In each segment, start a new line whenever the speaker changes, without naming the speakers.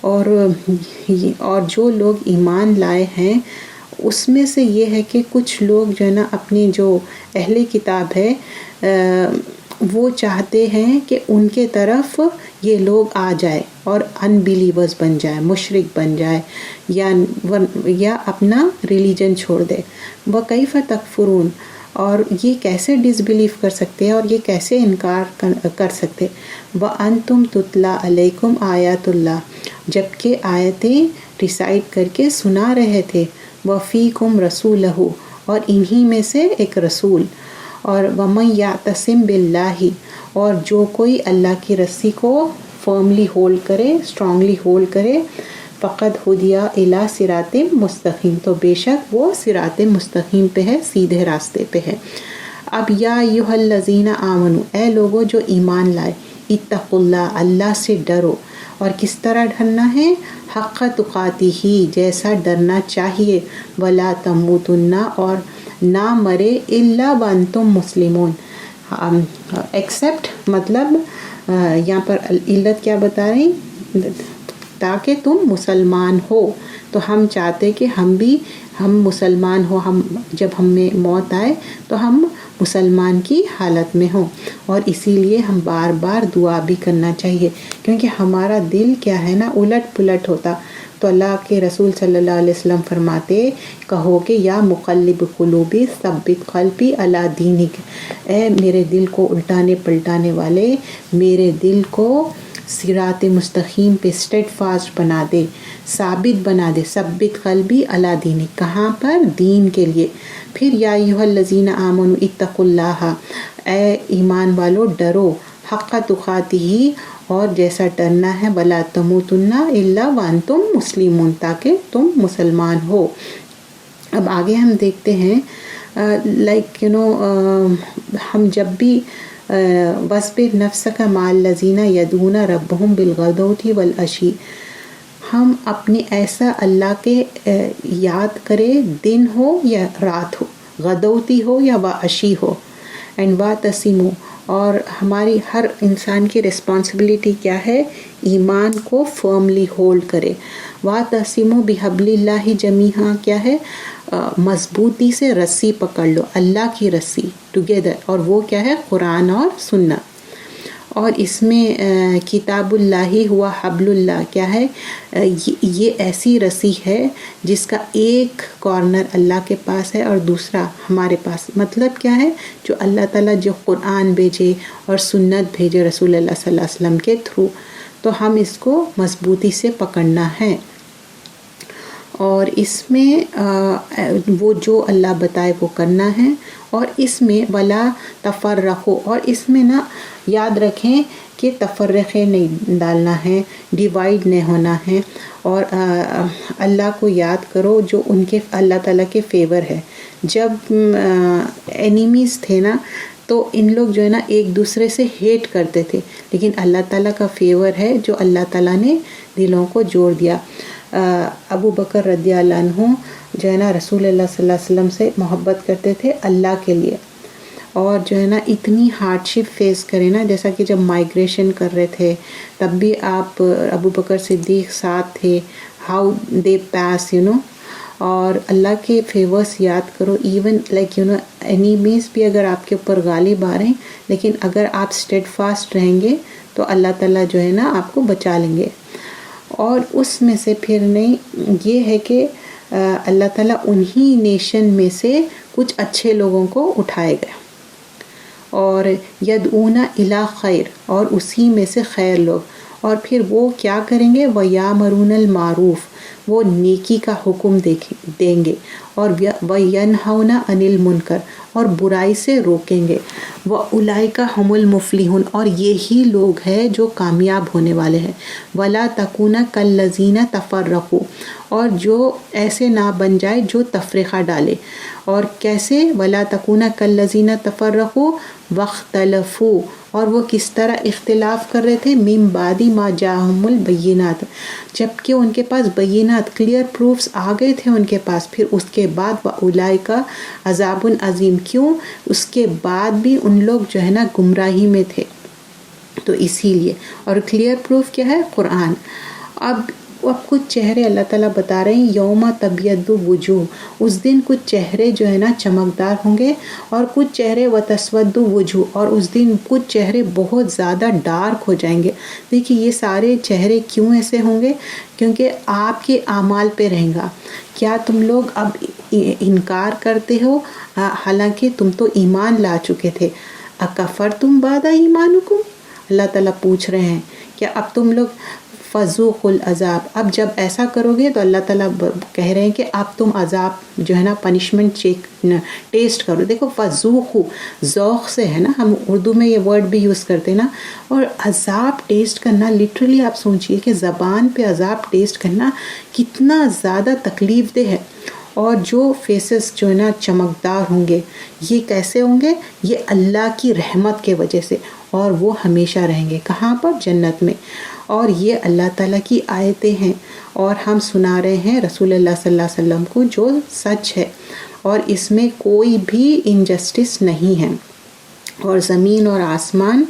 اور جو لوگ ایمان لائے ہیں اس میں سے یہ ہے کہ کچھ لوگ جو ہے نا اپنی جو اہل کتاب ہے وہ چاہتے ہیں کہ ان کے طرف یہ لوگ آ جائے اور ان بیلیورز بن جائے، مشرک بن جائے، یا اپنا ریلیجن چھوڑ دے۔ وَكَيْفَ تَكْفُرُونَ، اور یہ کیسے ڈس بلیف کر سکتے ہیں اور یہ کیسے انکار کر سکتے۔ وَأَنْتُمْ تُتْلَى عَلَيْكُمْ آیات اللہ، جبکہ آیتیں ریسائٹ کر کے سنا رہے تھے۔ وَفِيكُمْ رَسُولُهُ، اور انہی میں سے ایک رسول۔ اور وَمَن يَعْتَصِم بِاللَّهِ، اور جو کوئی اللہ کی رسی کو فرملی ہولڈ کرے، اسٹرانگلی ہولڈ کرے، فقد ہدیٰ الی صراط مستقیم، تو بے شک وہ صراط مستقیم پہ ہے، سیدھے راستے پہ ہے۔ اب یا ایھا الذین آمنو، اے لوگو جو ایمان لائے، اتقوا اللہ، اللہ سے ڈرو۔ اور کس طرح ڈرنا ہے؟ حق تقاتہ، جیسا ڈرنا چاہیے، ولا تموتن، اور نہ مرے، الا وانتم مسلمون، ایکسیپٹ، مطلب یہاں پر علت کیا بتا رہی؟ تاکہ تم مسلمان ہو۔ تو ہم چاہتے کہ ہم مسلمان ہو، جب ہمیں موت آئے تو ہم مسلمان کی حالت میں ہوں، اور اسی لیے ہم بار بار دعا بھی کرنا چاہیے، کیونکہ ہمارا دل کیا ہے نا الٹ پلٹ ہوتا۔ تو اللہ کے رسول صلی اللہ علیہ وسلم فرماتے، کہو کہ یا مقلب قلوبی ثبت قلبی علی دینک، اے میرے دل کو الٹانے پلٹانے والے، میرے دل کو صراط مستقیم پہ اسٹیڈ فاسٹ بنا دے، ثابت بنا دے، ثبت قلبی علی دینک، کہاں پر؟ دین کے لیے۔ پھر یا ایھا الذین آمنوا اتقوا اللہ، اے ایمان والو ڈرو، حق تقاتہ، اور جیسا ڈرنا ہے، ولا تموتن الا وانتم مسلمون، تاکہ تم مسلمان ہو۔ اب آگے ہم دیکھتے ہیں ہم جب بھی وَاصْبِرْ نَفْسَكَ مَعَ الَّذِينَ يَدْعُونَ رَبَّهُمْ بِالْغَدَوْةِ وَالْعَشِيِّ، ہم اپنے ایسا اللہ کے یاد کرے، دن ہو یا رات ہو، غدوتی ہو یا وعشی ہو، اینڈ وَاعْتَصِمُوا، اور ہماری ہر انسان کی رسپانسبلٹی کیا ہے؟ ایمان کو فرملی ہولڈ کرے۔ وَاعْتَصِمُوا بِحَبْلِ اللَّهِ جَمِيعًا، کیا ہے؟ مضبوطی سے رسی پکڑ لو، اللہ کی رسی، ٹوگیدر، اور وہ کیا ہے؟ قرآن اور سنت۔ اور اس میں کتاب اللہ ہوا حبل اللہ، کیا ہے؟ یہ ایسی رسی ہے جس کا ایک کارنر اللہ کے پاس ہے اور دوسرا ہمارے پاس۔ مطلب کیا ہے؟ جو اللہ تعالیٰ جو قرآن بھیجے اور سنت بھیجے رسول اللہ صلی اللہ علیہ وسلم کے تھرو، تو ہم اس کو مضبوطی سے پکڑنا ہے۔ اور اس میں وہ جو اللہ بتائے وہ کرنا ہے، اور اس میں ولا تفرقوا، اور اس میں نا یاد رکھیں کہ تفرقے نہیں ڈالنا ہے، ڈیوائیڈ نہیں ہونا ہے، اور اللہ کو یاد کرو جو ان کے اللہ تعالیٰ کے فیور ہے۔ جب اینیمیز تھے نا تو ان لوگ جو ہے نا ایک دوسرے سے ہیٹ کرتے تھے، لیکن اللہ تعالیٰ کا فیور ہے جو اللہ تعالیٰ نے دلوں کو جوڑ دیا۔ ابو بکر رضی اللہ عنہ جو ہے نا رسول اللہ صلی اللہ علیہ وسلم سے محبت کرتے تھے اللہ کے لیے، اور جو ہے نا اتنی ہارڈ شپ فیس کرے نا، جیسا کہ جب مائگریشن کر رہے تھے تب بھی آپ ابو بکر صدیق ساتھ تھے، ہاؤ دے پاس اور اللہ کے فیورز یاد کرو، ایون اینیمیز بھی اگر آپ کے اوپر غالب آ رہے ہیں، لیکن اگر آپ اسٹیڈ فاسٹ رہیں گے تو اللہ تعالیٰ جو ہے نا آپ کو بچا لیں گے۔ اور اس میں سے پھر نہیں یہ ہے کہ اللہ تعالیٰ انہی نیشن میں سے کچھ اچھے لوگوں کو اٹھائے گا، اور یدعون الی خیر، اور اسی میں سے خیر لوگ، اور پھر وہ کیا کریں گے؟ وَیَأْمُرُونَ الْمَعْرُوفَ، وہ نیکی کا حکم دیں گے، اور وَینْہَوْنَ عَنِ الْمُنکر، اور برائی سے روکیں گے۔ وَأُولَئِکَ هُمُ الْمُفْلِحُونَ، اور یہی لوگ ہیں جو کامیاب ہونے والے ہیں۔ وَلَا تَکُونَ کَالَّذِینَ تَفَرَّقُوا، اور جو ایسے نہ بن جائے جو تفرقہ ڈالے۔ اور کیسے؟ وَلَا تَکُونَ کَالَّذِینَ تَفَرَّقُوا وَاخْتَلَفُوا، اور وہ کس طرح اختلاف کر رہے تھے؟ مِن بَعْدِ مَا جَاءَهُمُ الْبَیِّنَاتُ، جبکہ ان کے پاس بینات، کلیئر پروفز آ گئے تھے ان کے پاس، پھر اس کے بعد وَأُولَئِکَ عَذَابٌ عَظِیمٌ، کیوں؟ اس کے بعد بھی ان لوگ جو ہے نا گمراہی میں تھے، تو اسی لیے۔ اور کلیئر پروف کیا ہے؟ قرآن۔ اب اب کچھ چہرے اللہ تعالیٰ بتا رہے ہیں یوم تبیض وجوہ، اس دن کچھ چہرے جو ہے نا چمکدار ہوں گے، اور کچھ چہرے وتسود وجوہ، اور اس دن کچھ چہرے بہت زیادہ ڈارک ہو جائیں گے۔ دیکھیے یہ سارے چہرے کیوں ایسے ہوں گے؟ کیونکہ آپ کے اعمال پہ رہیں گا۔ کیا تم لوگ اب انکار کرتے ہو حالانکہ تم تو ایمان لا چکے تھے؟ اکفرتم بعد ایمانکم، اللہ تعالیٰ پوچھ رہے ہیں کہ اب تم لوگ فذوقوا العذاب، اب جب ایسا کرو گے تو اللہ تعالیٰ کہہ رہے ہیں کہ اب تم عذاب جو ہے نا پنشمنٹ ٹیسٹ کرو۔ دیکھو فذوقوا ذوق سے ہے نا، ہم اردو میں یہ ورڈ بھی یوز کرتے ہیں نا، اور عذاب ٹیسٹ کرنا لٹرلی آپ سوچئے کہ زبان پہ عذاب ٹیسٹ کرنا کتنا زیادہ تکلیف دہ ہے۔ اور جو فیسز جو ہے نا چمکدار ہوں گے، یہ کیسے ہوں گے؟ یہ اللہ کی رحمت کے وجہ سے، اور وہ ہمیشہ رہیں گے کہاں پر؟ جنت میں۔ اور یہ اللہ تعالیٰ کی آیتیں ہیں، اور ہم سنا رہے ہیں رسول اللہ صلی اللہ علیہ وسلم کو جو سچ ہے، اور اس میں کوئی بھی انجسٹس نہیں ہے، اور زمین اور آسمان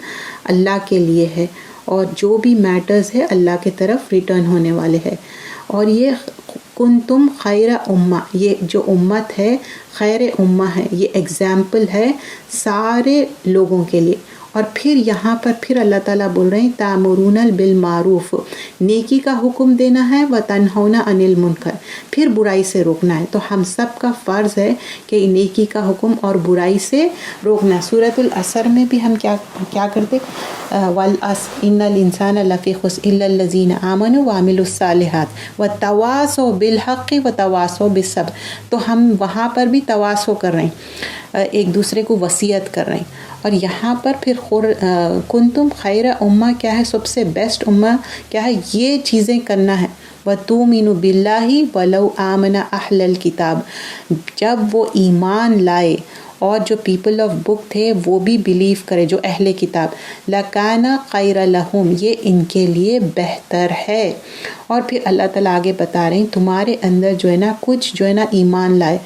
اللہ کے لیے ہے، اور جو بھی میٹرز ہے اللہ کے طرف ریٹرن ہونے والے ہے۔ اور یہ کنتم خیر امہ، یہ جو امت ہے خیر امہ ہے، یہ ایگزامپل ہے سارے لوگوں کے لیے۔ اور پھر یہاں پر پھر اللہ تعالیٰ بول رہے ہیں تامرون بالمعروف، نیکی کا حکم دینا ہے، وتنہون عن المنکر، پھر برائی سے روکنا ہے۔ تو ہم سب کا فرض ہے کہ نیکی کا حکم اور برائی سے روکنا۔ سورۃ العصر میں بھی ہم کیا کرتے؟ والعصر ان الانسان لفی خسر الا الذین آمنوا وعملوا الصالحات وتواصوا بالحق وتواصوا بالصبر۔ تو ہم وہاں پر بھی تواصو کر رہے ہیں، ایک دوسرے کو وصیت کر رہے ہیں۔ اور یہاں پر پھر کنتم خیر امہ کیا ہے؟ سب سے بیسٹ امہ کیا ہے؟ یہ چیزیں کرنا ہے۔ وَتُؤْمِنُ بِاللَّهِ وَلَوْ آمَنَ أَهْلَ الْكِتَابِ، جب وہ ایمان لائے اور جو پیپل آف بک تھے وہ بھی بلیو کرے، جو اہل کتاب، لَكَانَ خَيْرًا لَهُمْ، یہ ان کے لیے بہتر ہے۔ اور پھر اللہ تعالیٰ آگے بتا رہے ہیں تمہارے اندر جو ہے نا کچھ جو ہے نا ایمان لائے،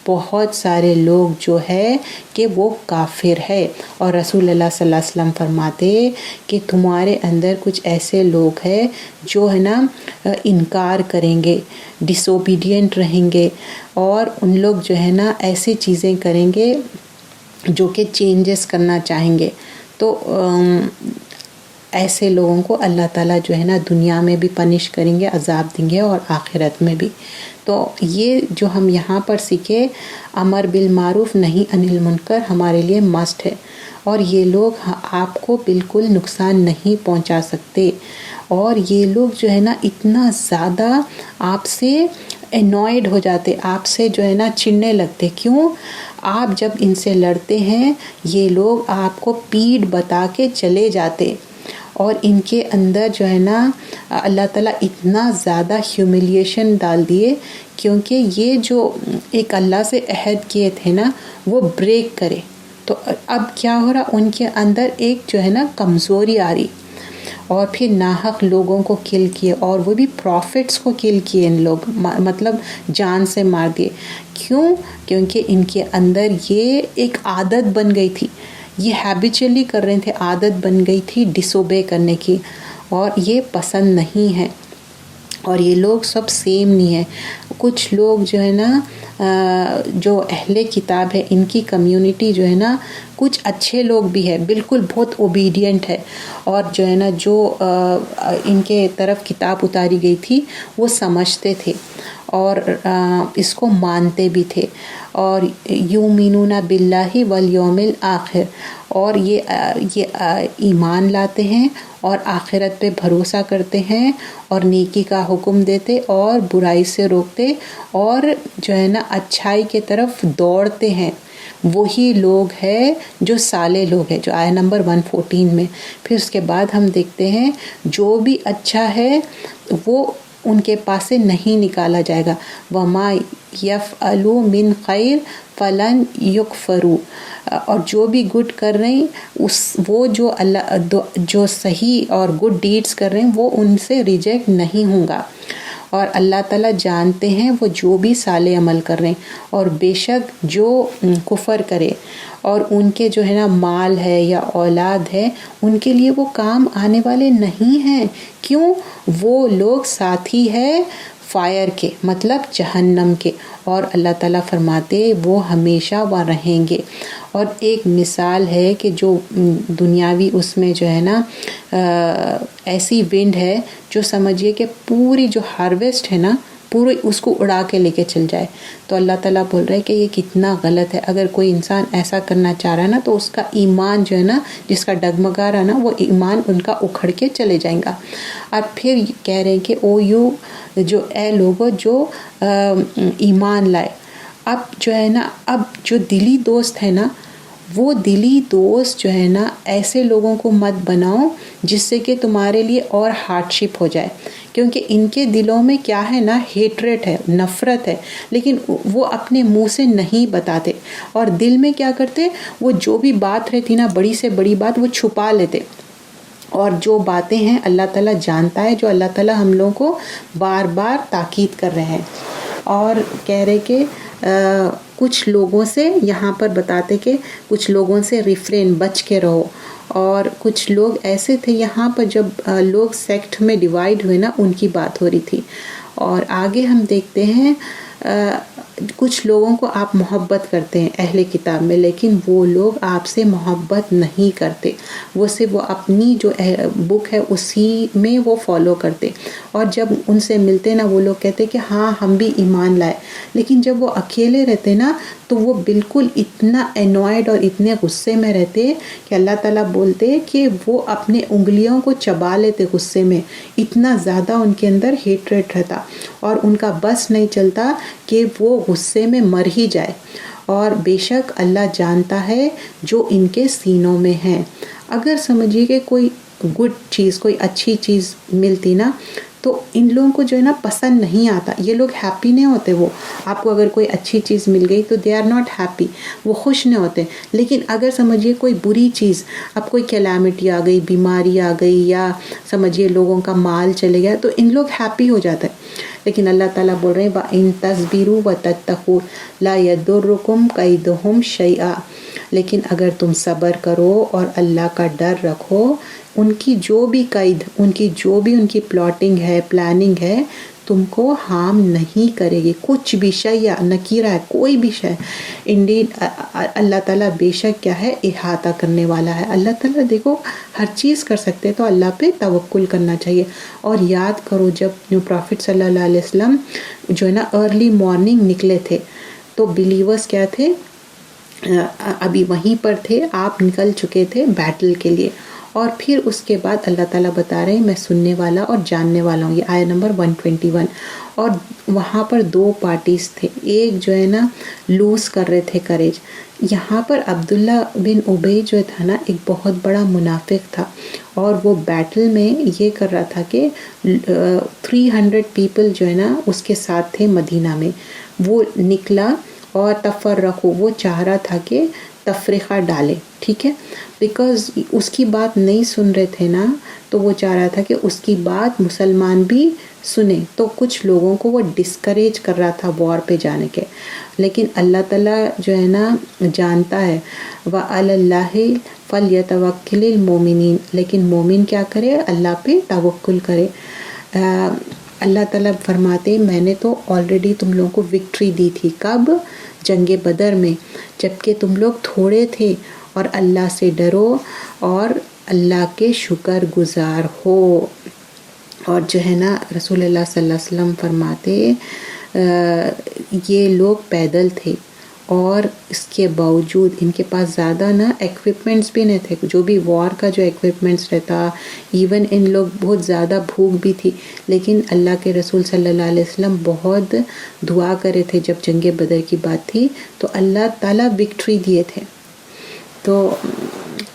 بہت سارے لوگ جو ہے کہ وہ کافر ہے، اور رسول اللہ صلی اللہ علیہ وسلم فرماتے کہ تمہارے اندر کچھ ایسے لوگ ہیں جو ہے نا انکار کریں گے، ڈس اوبیڈینٹ رہیں گے، اور ان لوگ جو ہے نا ایسی چیزیں کریں گے جو کہ چینجز کرنا چاہیں گے۔ تو ایسے لوگوں کو اللہ تعالیٰ جو ہے نا دنیا میں بھی پنش کریں گے، عذاب دیں گے، اور آخرت میں بھی۔ تو یہ جو ہم یہاں پر سیکھے امر بالمعروف نہی عن المنکر ہمارے لیے مسٹ ہے، اور یہ لوگ آپ کو بالکل نقصان نہیں پہنچا سکتے، اور یہ لوگ جو ہے نا اتنا زیادہ آپ سے انوائڈ ہو جاتے، آپ سے جو ہے نا چڑھنے لگتے۔ کیوں؟ آپ جب ان سے لڑتے ہیں یہ لوگ آپ کو پیٹھ بتا کے چلے جاتے، اور ان کے اندر جو ہے نا اللہ تعالیٰ اتنا زیادہ ہیوملیشن ڈال دیے، کیونکہ یہ جو ایک اللہ سے عہد کیے تھے نا وہ بریک کرے۔ تو اب کیا ہو رہا؟ ان کے اندر ایک جو ہے نا کمزوری آ رہی، اور پھر ناحق لوگوں کو کل کیے، اور وہ بھی پروفٹس کو کل کیے ان لوگ، مطلب جان سے مار دیے۔ کیوں؟ کیونکہ ان کے اندر یہ ایک عادت بن گئی تھی، یہ ہیبیچولی کر رہے تھے، عادت بن گئی تھی ڈس اوبے کرنے کی، اور یہ پسند نہیں ہے۔ اور یہ لوگ سب سیم نہیں ہیں، کچھ لوگ جو ہے نا جو اہل کتاب ہے ان کی کمیونٹی جو ہے نا کچھ اچھے لوگ بھی ہے، بالکل بہت اوبیڈینٹ ہے، اور جو ہے نا جو ان کے طرف کتاب اتاری گئی تھی وہ سمجھتے تھے اور اس کو مانتے بھی تھے، اور یؤمنون باللہ والیوم الآخر، اور یہ ایمان لاتے ہیں اور آخرت پہ بھروسہ کرتے ہیں، اور نیکی کا حکم دیتے اور برائی سے روکتے، اور جو ہے نا اچھائی کے طرف دوڑتے ہیں۔ وہی لوگ ہیں جو صالح لوگ ہیں، جو آیہ نمبر 114 میں۔ پھر اس کے بعد ہم دیکھتے ہیں جو بھی اچھا ہے وہ ان کے پاس سے نہیں نکالا جائے گا، وَمَا يَفْعَلُوا مِنْ خَيْرٍ فَلَنْ يُكْفَرُوا، اور جو بھی گڈ کر رہے ہیں وہ جو صحیح اور گڈ ڈیڈز کر رہے ہیں وہ ان سے ریجیکٹ نہیں ہوں گا۔ اور اللہ تعالیٰ جانتے ہیں وہ جو بھی صالح عمل کر رہے ہیں، اور بے شک جو کفر کرے اور ان کے جو ہے نا مال ہے یا اولاد ہے ان کے لیے وہ کام آنے والے نہیں ہیں. کیوں؟ وہ لوگ ساتھی ہے فائر کے، مطلب جہنم کے، اور اللہ تعالیٰ فرماتے وہ ہمیشہ وہاں رہیں گے. اور ایک مثال ہے کہ جو دنیاوی اس میں جو ہے نا ایسی ونڈ ہے جو سمجھیے کہ پوری جو ہارویسٹ ہے نا پورے اس کو اڑا کے لے کے چل جائے. تو اللہ تعالیٰ بول رہے ہیں کہ یہ کتنا غلط ہے. اگر کوئی انسان ایسا کرنا چاہ رہا ہے نا تو اس کا ایمان جو ہے نا جس کا ڈگمگا رہا نا وہ ایمان ان کا اکھڑ کے چلے جائیں گا. اور پھر کہہ رہے ہیں کہ او یو جو اے لوگوں جو ایمان لائے. اب جو ہے نا اب جو دلی دوست ہے نا وہ دلی دوست جو ہے نا ایسے لوگوں کو مت بناؤ جس سے کہ تمہارے لیے اور ہارڈ شپ ہو جائے، کیونکہ ان کے دلوں میں کیا ہے نا ہیٹریٹ ہے، نفرت ہے، لیکن وہ اپنے منہ سے نہیں بتاتے، اور دل میں کیا کرتے وہ جو بھی بات رہتی نا بڑی سے بڑی بات وہ چھپا لیتے. اور جو باتیں ہیں اللہ تعالیٰ جانتا ہے، جو اللہ تعالیٰ ہم لوگوں کو بار بار تاکید کر رہے ہیں. اور کہہ رہے کہ کچھ لوگوں سے یہاں پر بتاتے کہ کچھ لوگوں سے ریفرین بچ کے رہو. اور کچھ لوگ ایسے تھے یہاں پر جب لوگ سیکٹ میں ڈیوائیڈ ہوئے نا ان کی بات ہو رہی تھی. اور آگے ہم دیکھتے ہیں کچھ لوگوں کو آپ محبت کرتے ہیں اہل کتاب میں، لیکن وہ لوگ آپ سے محبت نہیں کرتے، وہ صرف وہ اپنی جو بک ہے اسی میں وہ فالو کرتے. اور جب ان سے ملتے نا وہ لوگ کہتے کہ ہاں ہم بھی ایمان لائے، لیکن جب وہ اکیلے رہتے نا تو وہ بالکل اتنا انوائڈ اور اتنے غصے میں رہتے کہ اللہ تعالیٰ بولتے کہ وہ اپنے انگلیوں کو چبا لیتے غصے میں، اتنا زیادہ ان کے اندر ہیٹریٹ رہتا، اور ان کا بس نہیں چلتا کہ وہ غصے میں مر ہی جائے. اور بے شک اللہ جانتا ہے جو ان کے سینوں میں ہے. اگر سمجھیے کہ کوئی گڈ چیز، کوئی اچھی چیز ملتی نا تو ان لوگوں کو جو ہے نا پسند نہیں آتا، یہ لوگ ہیپی نہیں ہوتے. وہ آپ کو اگر کوئی اچھی چیز مل گئی تو دے آر ناٹ ہیپی، وہ خوش نہیں ہوتے. لیکن اگر سمجھیے کوئی بری چیز، اب کوئی کیلیمٹی آ گئی، بیماری آ گئی، یا سمجھیے لوگوں کا مال چلے گیا تو ان لوگ ہیپی ہو جاتے ہیں. لیکن اللہ تعالیٰ بول رہے ہیں وَإِن تَصْبِرُوا وَتَتَّقُوا لَا يَضُرُّكُمْ كَيْدُهُمْ شَيْئًا. لیکن اگر تم صبر کرو اور اللہ کا ڈر رکھو، ان کی جو بھی قید، ان کی جو بھی ان کی پلاٹنگ ہے، پلاننگ ہے، تم کو ہارم نہیں کرے گی. کچھ بھی شیء نکیرہ ہے، کوئی بھی شے. انڈیڈ اللہ تعالیٰ بے شک کیا ہے احاطہ کرنے والا ہے. اللہ تعالیٰ دیکھو ہر چیز کر سکتے، تو اللہ پہ توکل کرنا چاہیے. اور یاد کرو جب پرافٹ صلی اللہ علیہ وسلم جو ہے نا ارلی مارننگ نکلے تھے تو بلیورز کیا تھے، ابھی وہیں پر تھے، آپ نکل چکے تھے بیٹل کے لیے. اور پھر اس کے بعد اللہ تعالیٰ بتا رہے ہیں میں سننے والا اور جاننے والا ہوں. یہ آیت نمبر 121. اور وہاں پر دو پارٹیز تھے، ایک جو ہے نا لوز کر رہے تھے کریج. یہاں پر عبداللہ بن ابی جو تھا نا ایک بہت بڑا منافق تھا، اور وہ بیٹل میں یہ کر رہا تھا کہ 300 پیپل جو ہے نا اس کے ساتھ تھے مدینہ میں. وہ نکلا اور تفرقو، وہ چاہ رہا تھا کہ تفریقہ ڈالے، ٹھیک ہے، بیکاز اس کی بات نہیں سن رہے تھے نا، تو وہ چاہ رہا تھا کہ اس کی بات مسلمان بھی سنیں. تو کچھ لوگوں کو وہ ڈسکریج کر رہا تھا وار پہ جانے کے. لیکن اللہ تعالیٰ جو ہے نا جانتا ہے وَعَلَى اللَّهِ فَلْيَتَوَكِّلِ الْمُؤْمِنِينَ. لیکن مومن کیا کرے؟ اللہ پہ توکل کرے. اللہ تعالیٰ فرماتے میں نے تو آلریڈی تم لوگوں کو وکٹری دی تھی. کب؟ جنگ بدر میں، جبکہ تم لوگ تھوڑے تھے. اور اللہ سے ڈرو اور اللہ کے شکر گزار ہو. اور جو ہے نا رسول اللہ صلی اللہ علیہ وسلم فرماتے یہ لوگ پیدل تھے اور اس کے باوجود ان کے پاس زیادہ نا ایکوپمنٹس بھی نہیں تھے، جو بھی وار کا جو ایکوپمنٹس رہتا، ایون ان لوگ بہت زیادہ بھوک بھی تھی. لیکن اللہ کے رسول صلی اللہ علیہ وسلم بہت دعا کرے تھے. جب جنگ بدر کی بات تھی تو اللہ تعالیٰ وکٹری دیے تھے. تو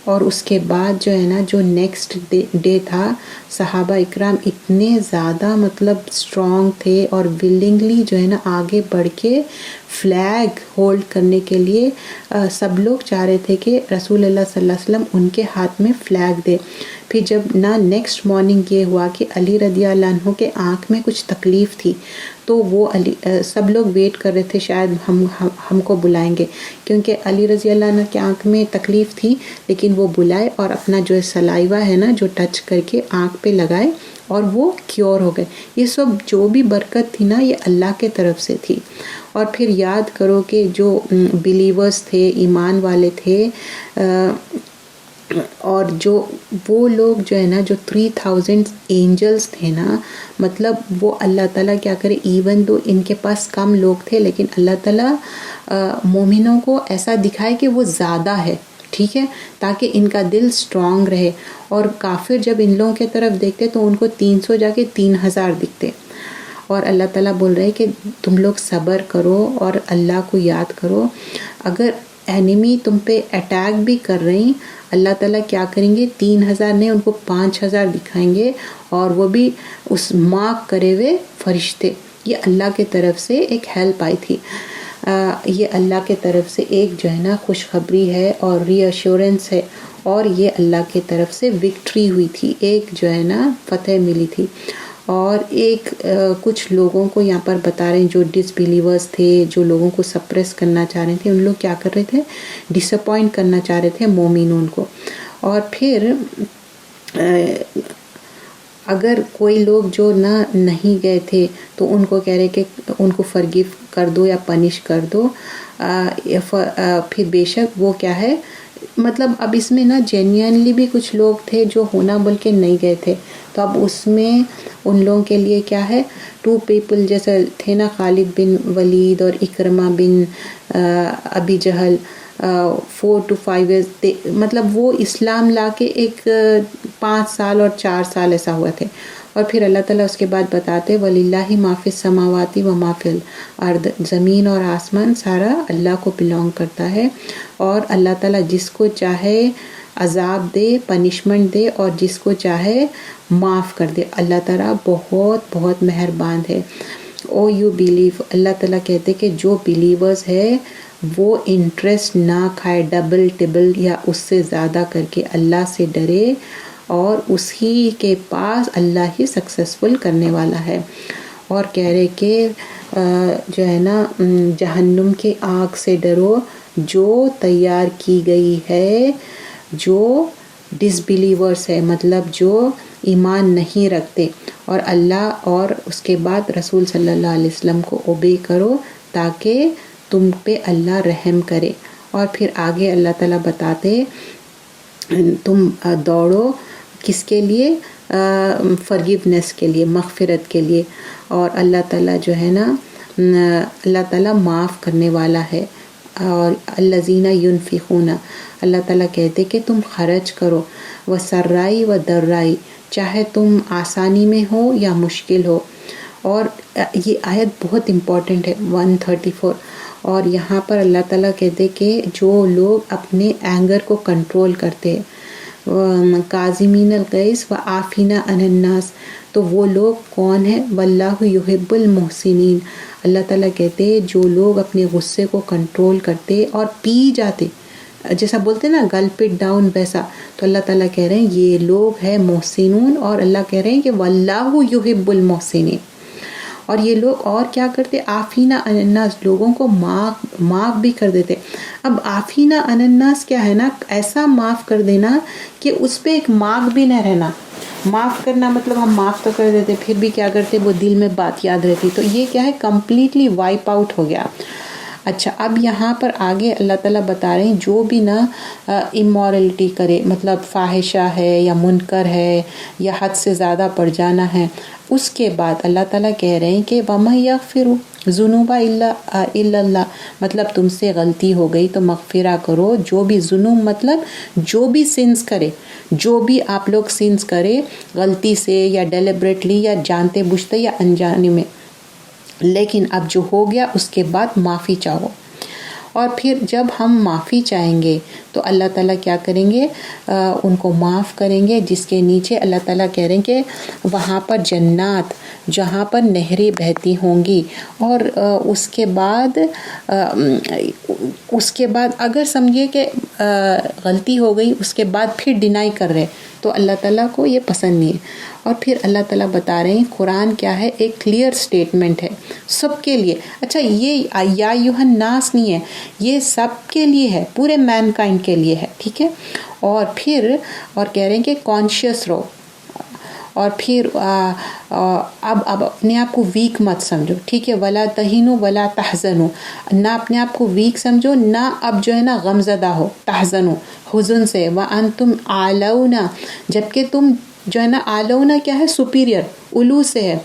اور اس کے بعد جو ہے نا جو نیکسٹ ڈے تھا صحابہ اکرام اتنے زیادہ مطلب اسٹرانگ تھے اور ولنگلی جو ہے نا آگے بڑھ کے فلیگ ہولڈ کرنے کے لیے سب لوگ چاہ رہے تھے کہ رسول اللہ صلی اللہ علیہ وسلم ان کے ہاتھ میں فلیگ دے. پھر جب نا نیکسٹ مارننگ یہ ہوا کہ علی رضی اللہ عنہ کے آنکھ میں کچھ تکلیف تھی تو وہ سب لوگ ویٹ کر رہے تھے شاید ہم کو بلائیں گے، کیونکہ علی رضی اللہ عنہ کے آنکھ میں تکلیف تھی لیکن وہ بلائے اور اپنا جو سلائیوا ہے نا جو ٹچ کر کے آنکھ پہ لگائے اور وہ کیور ہو گئے. یہ سب جو بھی برکت تھی نا یہ اللہ کے طرف سے تھی. اور پھر یاد کرو کہ جو بلیورز تھے، ایمان والے تھے، اور جو وہ لوگ جو ہے نا جو 3000 اینجلز تھے نا، مطلب وہ اللہ تعالیٰ کیا کرے، ایون دو ان کے پاس کم لوگ تھے لیکن اللہ تعالیٰ مومنوں کو ایسا دکھائے کہ وہ زیادہ ہے، ٹھیک ہے، تاکہ ان کا دل سٹرونگ رہے. اور کافر جب ان لوگوں کے طرف دیکھتے تو ان کو 300 جا کے 3000 دکھتے. اور اللہ تعالیٰ بول رہے کہ تم لوگ صبر کرو اور اللہ کو یاد کرو. اگر اینیمی تم پہ اٹیک بھی کر رہے ہیں، اللہ تعالیٰ کیا کریں گے، 3000 نہیں ان کو 5000 دکھائیں گے، اور وہ بھی اس مارک کرے ہوئے فرشتے. یہ اللہ کے طرف سے ایک ہیلپ آئی تھی. یہ اللہ کے طرف سے ایک جو ہے نا خوشخبری ہے اور ری ایشورنس ہے، اور یہ اللہ کے طرف سے وکٹری ہوئی تھی، ایک جو ہے نا فتح ملی تھی. اور ایک کچھ لوگوں کو یہاں پر بتا رہے ہیں جو ڈس بلیورز تھے، جو لوگوں کو سپریس کرنا چاہ رہے تھے، ان لوگ کیا کر رہے تھے، ڈس اپوائنٹ کرنا چاہ رہے تھے مومنون کو. اور پھر اگر کوئی لوگ جو نہیں گئے تھے تو ان کو کہہ رہے کہ ان کو فرگیو کر دو یا پنش کر دو. پھر بے شک وہ کیا ہے، مطلب اب اس میں جینوئنلی بھی کچھ لوگ تھے جو ہونا بول کے نہیں گئے تھے، تو اب اس میں ان لوگوں کے لیے کیا ہے، 2 پیپل جیسے تھے نا، خالد بن ولید اور اکرمہ بن ابی جہل، 4 to 5 years، مطلب وہ اسلام لا کے ایک 5 سال اور 4 سال ایسا ہوا تھے. اور پھر اللہ تعالیٰ اس کے بعد بتاتے وَلِلَّهِ مَا فِي السَّمَاوَاتِ وَمَا فِي الْأَرْضِ، زمین اور آسمان سارا اللہ کو بلونگ کرتا ہے. اور اللہ تعالیٰ جس کو چاہے عذاب دے، پنشمنٹ دے، اور جس کو چاہے معاف کر دے. اللہ تعالیٰ بہت بہت مہربان ہے. او یو بیلیو، اللہ تعالیٰ کہتے کہ جو بلیورز ہے وہ انٹرسٹ نہ کھائے ڈبل ٹبل یا اس سے زیادہ کر کے، اللہ سے ڈرے اور اسی کے پاس اللہ ہی سکسیسفل کرنے والا ہے. اور کہہ رہے کہ جو ہے نا جہنم کے آگ سے ڈرو جو تیار کی گئی ہے جو ڈس بلیورز ہے، مطلب جو ایمان نہیں رکھتے، اور اللہ اور اس کے بعد رسول صلی اللہ علیہ وسلم کو اوبے کرو تاکہ تم پہ اللہ رحم کرے. اور پھر آگے اللہ تعالیٰ بتاتے تم دوڑو کس کے لیے، فرگیونیس کے لیے، مغفرت کے لیے. اور اللہ تعالیٰ جو ہے نا اللہ تعالیٰ معاف کرنے والا ہے. اور الذین ینفقون، اللہ تعالیٰ کہتے کہ تم خرچ کرو، وسرائی و درائی، چاہے تم آسانی میں ہو یا مشکل ہو. اور یہ آیت بہت امپورٹنٹ ہے 134. اور یہاں پر اللہ تعالیٰ کہتے کہ جو لوگ اپنے اینگر کو کنٹرول کرتے، کاظمین الغیظ و عافین عن الناس، تو وہ لوگ کون ہیں، واللہ یحب المحسنین. اللہ تعالیٰ کہتے جو لوگ اپنے غصے کو کنٹرول کرتے اور پی جاتے، جیسا بولتے نا گلپ اٹ ڈاؤن ویسا، تو اللہ تعالیٰ کہہ رہے ہیں یہ لوگ ہیں محسنون. اور اللہ کہہ رہے ہیں کہ واللہ یحب المحسنین. اور یہ لوگ اور کیا کرتے، عافینا عن الناس، لوگوں کو معاف بھی کر دیتے. اب عافینا عن الناس کیا ہے نا، ایسا معاف کر دینا کہ اس پہ ایک مارک بھی نہ رہنا. معاف کرنا مطلب ہم معاف تو کر دیتے پھر بھی کیا کرتے، وہ دل میں بات یاد رہتی، تو یہ کیا ہے، کمپلیٹلی وائپ آؤٹ ہو گیا. اچھا، اب یہاں پر آگے اللہ تعالیٰ بتا رہے ہیں جو بھی نا امورلٹی کرے، مطلب فاحشہ ہے یا منکر ہے یا حد سے زیادہ پڑ جانا ہے، اس کے بعد اللہ تعالیٰ کہہ رہے ہیں کہ وَمَن یغفر ذنوب الا اللہ، مطلب تم سے غلطی ہو گئی تو مغفرہ کرو. جو بھی ذنوب مطلب جو بھی سنس کرے، جو بھی آپ لوگ سنس کرے غلطی سے یا ڈیلیبریٹلی یا جانتے بوجھتے یا انجانے میں، لیکن اب جو ہو گیا اس کے بعد معافی چاہو. اور پھر جب ہم معافی چاہیں گے تو اللہ تعالیٰ کیا کریں گے؟ ان کو معاف کریں گے، جس کے نیچے اللہ تعالیٰ کہہ رہے ہیں کہ وہاں پر جنات جہاں پر نہریں بہتی ہوں گی. اور اس کے بعد اگر سمجھے کہ غلطی ہو گئی، اس کے بعد پھر ڈینائی کر رہے تو اللہ تعالیٰ کو یہ پسند نہیں ہے. اور پھر اللہ تعالیٰ بتا رہے ہیں قرآن کیا ہے، ایک کلیئر سٹیٹمنٹ ہے سب کے لیے. اچھا یہ یا ایھا الناس نہیں ہے، یہ سب کے لیے ہے، پورے مین کائنڈ کے لیے ہے، ٹھیک ہے. اور پھر کہہ رہے ہیں کہ کانشیس رہو. اور پھر اب اپنے آپ کو ویک مت سمجھو، ٹھیک ہے. ولا تہینوا ولا تحزنوا، نہ اپنے آپ کو ویک سمجھو، نہ اب جو ہے نا غم زدہ ہو، تحزنوا حزن سے. وانتم اعلون، جبکہ تم جو ہے نا اعلون کیا ہے؟ سپیریئر، علو سے ہے.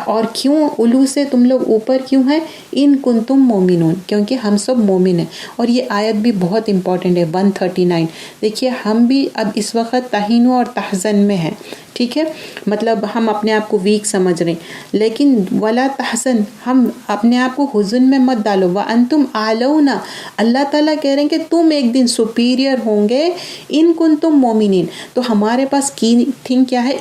اور کیوں علو سے تم لوگ اوپر کیوں ہیں؟ ان کنتم مومنون، کیونکہ ہم سب مومن ہیں. اور یہ آیت بھی بہت امپورٹنٹ ہے 139. دیکھیے ہم بھی اب اس وقت تہین اور تحزن میں ہیں، ٹھیک ہے. مطلب ہم اپنے آپ کو ویک سمجھ رہے ہیں، لیکن ولا تحزن، ہم اپنے آپ کو حزن میں مت ڈالو. وانتم اعلون، اللہ تعالیٰ کہہ رہے ہیں کہ تم ایک دن سپیریئر ہوں گے. ان کنتم مومنین، تو ہمارے پاس کی تھنگ کیا ہے؟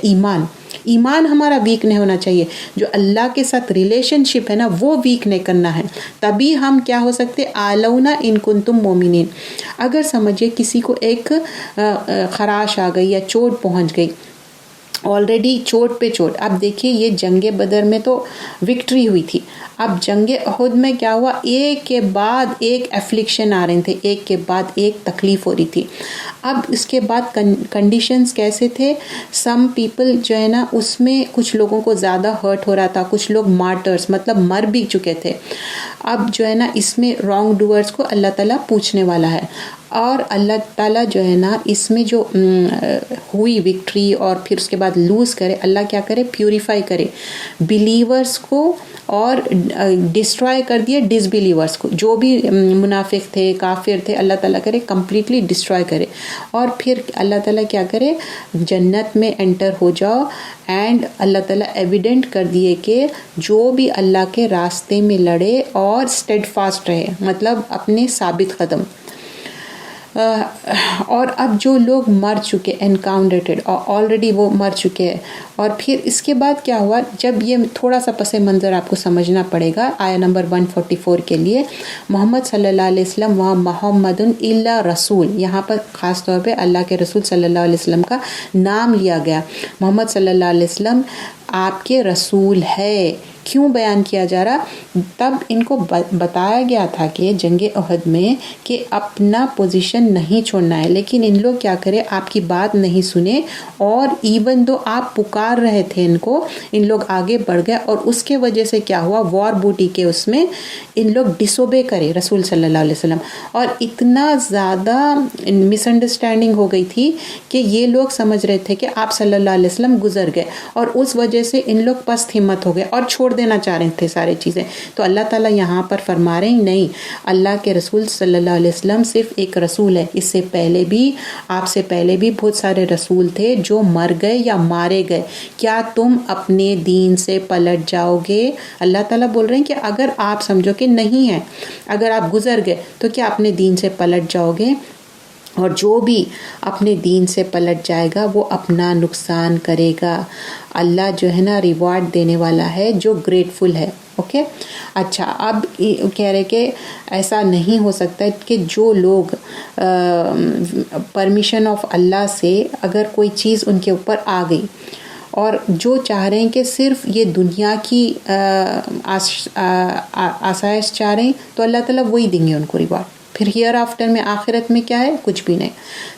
ایمان ہمارا ویک نہیں ہونا چاہیے. جو اللہ کے ساتھ ریلیشن شپ ہے نا وہ ویک نہیں کرنا ہے، تبھی ہم کیا ہو سکتے؟ اعلون ان کنتم مومنین. اگر سمجھے کسی کو ایک خراش آ گئی یا چوٹ پہنچ گئی، آلریڈی چوٹ پہ چوٹ. اب دیکھیے یہ جنگ بدر میں تو وکٹری ہوئی تھی، اب جنگ احد میں کیا ہوا؟ ایک کے بعد ایک افلکشن آ رہے تھے، ایک کے بعد ایک تکلیف ہو رہی تھی. اب اس کے بعد کنڈیشنز کیسے تھے؟ سم پیپل جو ہے نا اس میں کچھ لوگوں کو زیادہ ہرٹ ہو رہا تھا، کچھ لوگ مارٹرز مطلب مر بھی چکے تھے. اب جو ہے نا اس میں رانگ ڈوئرز کو اللہ تعالیٰ پوچھنے والا ہے. اور اللہ تعالیٰ جو ہے نا اس میں جو ہوئی وکٹری اور پھر اس کے بعد لوز کرے، اللہ کیا کرے؟ پیوریفائی کرے بلیورز کو اور ڈسٹرائے کر دیے ڈس بلیورز کو. جو بھی منافق تھے، کافر تھے، اللہ تعالیٰ کرے کمپلیٹلی ڈسٹرائے کرے. اور پھر اللہ تعالیٰ کیا کرے؟ جنت میں انٹر ہو جاؤ. اینڈ اللہ تعالیٰ ایویڈنٹ کر دیے کہ جو بھی اللہ کے راستے میں لڑے اور اسٹیڈ فاسٹ رہے، مطلب اپنے ثابت قدم. اور اب جو لوگ مر چکے، انکاؤنٹڈ، آلریڈی وہ مر چکے ہیں. اور پھر اس کے بعد کیا ہوا؟ جب یہ تھوڑا سا پس منظر آپ کو سمجھنا پڑے گا آیا نمبر 144 کے لیے. محمد صلی اللہ علیہ وسلم وہاں محمد الا رسول، یہاں پر خاص طور پہ اللہ کے رسول صلی اللہ علیہ وسلم کا نام لیا گیا. محمد صلی اللہ علیہ وسلم آپ کے رسول ہے. کیوں بیان کیا جا رہا؟ تب ان کو بتایا گیا تھا کہ جنگ احد میں کہ اپنا پوزیشن نہیں چھوڑنا ہے، لیکن ان لوگ کیا کرے؟ آپ کی بات نہیں سنے. اور ایون دو آپ پکار رہے تھے ان کو، ان لوگ آگے بڑھ گئے. اور اس کے وجہ سے کیا ہوا؟ وار بوٹی کے اس میں ان لوگ ڈس اوبے کرے رسول صلی اللہ علیہ وسلم. اور اتنا زیادہ مس انڈرسٹینڈنگ ہو گئی تھی کہ یہ لوگ سمجھ رہے تھے کہ آپ صلی اللہ علیہ وسلم گزر گئے، اور اس وجہ سے ان لوگ پست ہمت ہو گئے اور چھوڑ دینا چاہ رہے تھے سارے چیزیں. تو اللہ تعالیٰ یہاں پر فرما رہے ہیں نہیں، اللہ کے رسول صلی اللہ علیہ وسلم صرف ایک رسول ہے. اس سے پہلے بھی، آپ سے پہلے بھی بہت سارے رسول تھے جو مر گئے یا مارے گئے. کیا تم اپنے دین سے پلٹ جاؤ گے؟ اللہ تعالیٰ بول رہے ہیں کہ اگر آپ سمجھو کہ نہیں ہے، اگر آپ گزر گئے تو کیا اپنے دین سے پلٹ جاؤ گے؟ اور جو بھی اپنے دین سے پلٹ جائے گا وہ اپنا نقصان کرے گا. اللہ جو ہے نا ریوارڈ دینے والا ہے جو گریٹفل ہے. اوکے. اچھا، اب کہہ رہے کہ ایسا نہیں ہو سکتا کہ جو لوگ پرمیشن آف اللہ سے اگر کوئی چیز ان کے اوپر آ گئی اور جو چاہ رہے ہیں کہ صرف یہ دنیا کی آسائش چاہ رہے ہیں تو اللہ تعالیٰ وہی دیں گے ان کو ریوارڈ. پھر ہیئر آفٹر میں آخرت میں کیا ہے؟ کچھ بھی نہیں.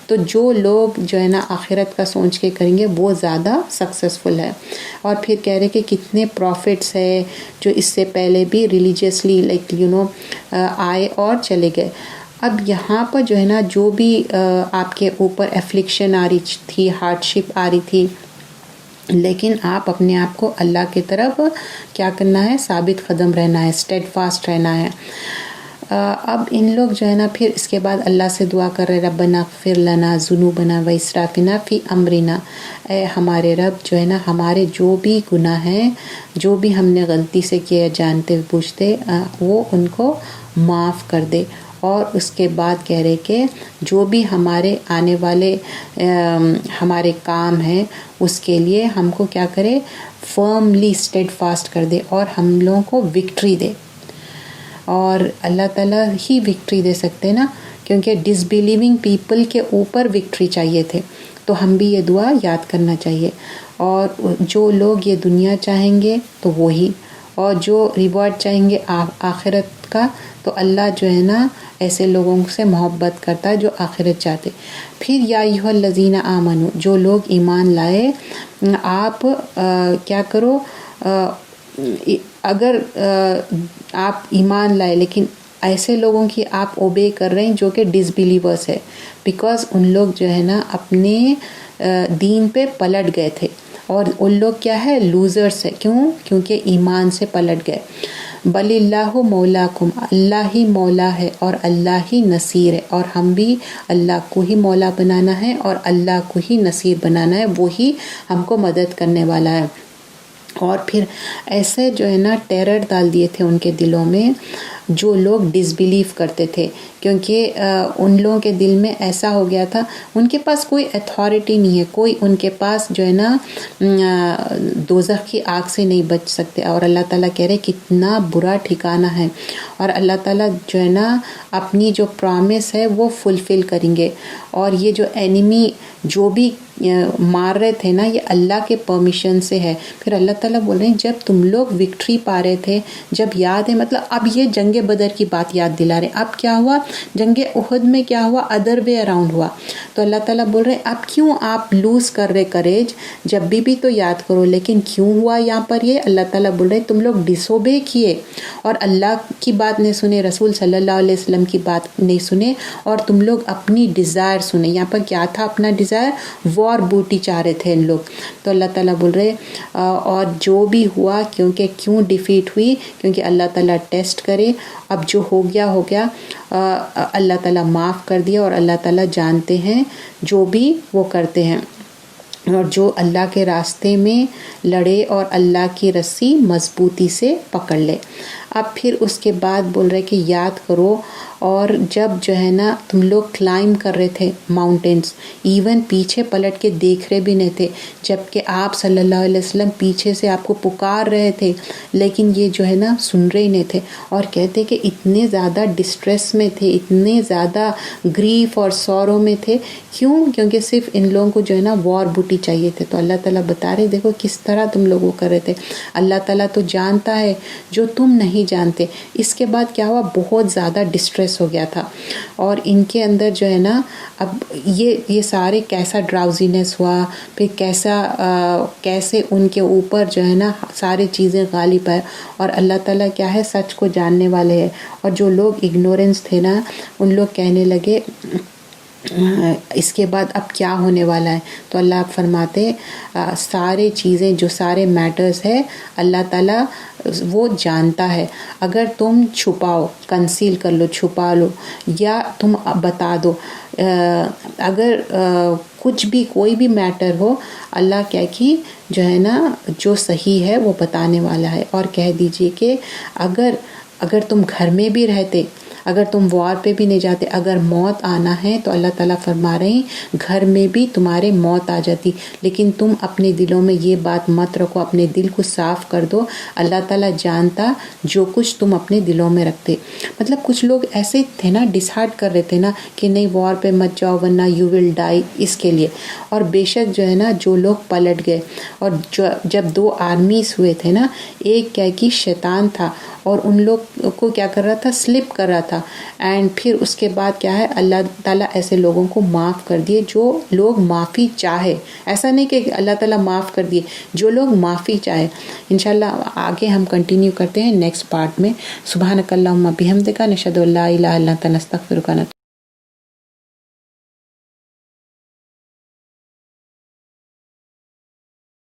تو جو لوگ جو ہے نا آخرت کا سوچ کے کریں گے وہ زیادہ سکسیسفل ہے. اور پھر کہہ رہے کہ کتنے پروفٹس ہیں جو اس سے پہلے بھی ریلیجیسلی آئے اور چلے گئے. اب یہاں پر جو ہے نا جو بھی آپ کے اوپر افلکشن آ رہی تھی، ہارڈ شپ آ رہی تھی، لیکن آپ اپنے آپ کو اللہ کی طرف کیا کرنا ہے؟ ثابت قدم رہنا ہے، اسٹیڈ فاسٹ رہنا ہے. اب ان لوگ جو ہے نا پھر اس کے بعد اللہ سے دعا کر رہے ربنا اغفر لنا ذنوبنا و اسرافنا فی امرنا، اے ہمارے رب جو ہے نا ہمارے جو بھی گناہ ہیں، جو بھی ہم نے غلطی سے کیا جانتے بوجھتے، وہ ان کو معاف کر دے. اور اس کے بعد کہہ رہے کہ جو بھی ہمارے آنے والے ہمارے کام ہیں اس کے لیے ہم کو کیا کرے، فرملی اسٹیڈ فاسٹ کر دے اور ہم لوگوں کو وکٹری دے. اور اللہ تعالیٰ ہی وکٹری دے سکتے نا، کیونکہ ڈس بلیونگ پیپل کے اوپر وکٹری چاہیے تھے. تو ہم بھی یہ دعا یاد کرنا چاہیے. اور جو لوگ یہ دنیا چاہیں گے تو وہی، اور جو ریوارڈ چاہیں گے آخرت کا، تو اللہ جو ہے نا ایسے لوگوں سے محبت کرتا ہے جو آخرت چاہتے. پھر یا ایھا الذین آمنو، جو لوگ ایمان لائے، آپ کیا کرو، اگر آپ ایمان لائے لیکن ایسے لوگوں کی آپ اوبے کر رہے ہیں جو کہ ڈس بلیورس ہے، بیکاز ان لوگ جو ہے نا اپنے دین پہ پلٹ گئے تھے، اور ان لوگ کیا ہے، لوزرس ہے. کیونکہ ایمان سے پلٹ گئے. بل اللہ مولاکم، اللہ ہی مولا ہے اور اللہ ہی نصیر ہے، اور ہم بھی اللہ کو ہی مولا بنانا ہے اور اللہ کو ہی نصیر بنانا ہے، وہی ہم کو مدد کرنے والا ہے. اور پھر ایسے جو ہے نا ٹیرر ڈال دیے تھے ان کے دلوں میں جو لوگ ڈس بلیو کرتے تھے، کیونکہ ان لوگوں کے دل میں ایسا ہو گیا تھا ان کے پاس کوئی اتھارٹی نہیں ہے، کوئی ان کے پاس جو ہے نا دوزخ کی آگ سے نہیں بچ سکتے. اور اللہ تعالیٰ کہہ رہے کتنا برا ٹھکانہ ہے. اور اللہ تعالیٰ جو ہے نا اپنی جو پرامس ہے وہ فلفل کریں گے. اور یہ جو اینیمی جو بھی مار رہے تھے نا، یہ اللہ کے پرمیشن سے ہے. پھر اللہ تعالیٰ بول رہے ہیں جب تم لوگ وکٹری پا رہے تھے، جب یاد ہے، مطلب اب یہ جنگ بدر کی بات یاد دلا رہے. اب کیا ہوا، جنگ احد میں کیا ہوا، ادر وے اراؤنڈ ہوا. تو اللہ تعالیٰ بول رہے ہیں اب کیوں آپ لوز کر رہے کریج، جب بھی تو یاد کرو. لیکن کیوں ہوا یہاں پر یہ، اللہ تعالیٰ بول رہے ہیں تم لوگ ڈس اوبے کیے اور اللہ کی بات نہیں سنے، رسول صلی اللہ علیہ وسلم کی بات نہیں سنے، اور تم لوگ اپنی ڈیزائر سنے. یہاں پر کیا تھا اپنا ڈیزائر، وار بوٹی چاہ رہے تھے ان لوگ. تو اللہ تعالیٰ بول رہے اور جو بھی ہوا، کیوں ڈیفیٹ ہوئی، کیونکہ اللہ تعالیٰ ٹیسٹ کرے. اب جو ہو گیا اللہ تعالیٰ معاف کر دیا، اور اللہ تعالیٰ جانتے ہیں جو بھی وہ کرتے ہیں. اور جو اللہ کے راستے میں لڑے اور اللہ کی رسی مضبوطی سے پکڑ لے. اب پھر اس کے بعد بول رہے کہ یاد کرو، اور جب جو ہے نا تم لوگ کلائم کر رہے تھے ماؤنٹینس، ایون پیچھے پلٹ کے دیکھ رہے بھی نہیں تھے، جبکہ آپ صلی اللہ علیہ وسلم پیچھے سے آپ کو پکار رہے تھے، لیکن یہ جو ہے نا سن رہے ہی نہیں تھے. اور کہتے کہ اتنے زیادہ ڈسٹریس میں تھے، اتنے زیادہ گریف اور سورو میں تھے. کیونکہ صرف ان لوگوں کو جو ہے نا وار بوٹی چاہیے تھے. تو اللہ تعالیٰ بتا رہے دیکھو کس طرح تم لوگوں کر رہے تھے. اللہ تعالیٰ تو جانتا ہے جو تم نہیں جانتے. اس کے بعد کیا ہوا، بہت زیادہ ڈسٹریس ہو گیا تھا، اور ان کے اندر جو ہے نا اب یہ سارے کیسا ڈراؤزینس ہوا، پھر کیسے ان کے اوپر جو ہے نا سارے چیزیں غالب ہے. اور اللہ تعالیٰ کیا ہے، سچ کو جاننے والے ہیں. اور جو لوگ اگنورنس تھے نا، ان لوگ کہنے لگے اس کے بعد اب کیا ہونے والا ہے. تو اللہ فرماتے سارے چیزیں جو سارے میٹرز ہے اللہ تعالیٰ وہ جانتا ہے. اگر تم چھپاؤ، کنسیل کر لو، چھپا لو، یا تم بتا دو، اگر کچھ بھی کوئی بھی میٹر ہو، اللہ کیا کہ جو ہے نا جو صحیح ہے وہ بتانے والا ہے. اور کہہ دیجئے کہ اگر تم گھر میں بھی رہتے، اگر تم وار پہ بھی نہیں جاتے، اگر موت آنا ہے تو اللہ تعالیٰ فرما رہے ہیں گھر میں بھی تمہارے موت آ جاتی، لیکن تم اپنے دلوں میں یہ بات مت رکھو، اپنے دل کو صاف کر دو. اللہ تعالیٰ جانتا جو کچھ تم اپنے دلوں میں رکھتے. مطلب کچھ لوگ ایسے تھے نا، ڈسہارٹ کر رہے تھے نا کہ نہیں وار پہ مت جاؤ ورنہ یو ول ڈائی، اس کے لیے. اور بے شک جو ہے نا جو لوگ پلٹ گئے، اور جب دو آرمیز ہوئے تھے نا، ایک کیا کہ شیطان تھا اور ان لوگ کو کیا کر رہا تھا، سلپ کر رہا تھا. اینڈ پھر اس کے بعد کیا ہے، اللہ تعالیٰ ایسے لوگوں کو معاف کر دیے جو لوگ معافی چاہے. ایسا نہیں کہ اللہ تعالیٰ معاف کر دیے، جو لوگ معافی چاہے. انشاءاللہ آگے ہم کنٹینیو کرتے ہیں نیکسٹ پارٹ میں. سبحانک اللہم بحمدک، نشہد ان لا الہ الا انت، نستغفرک.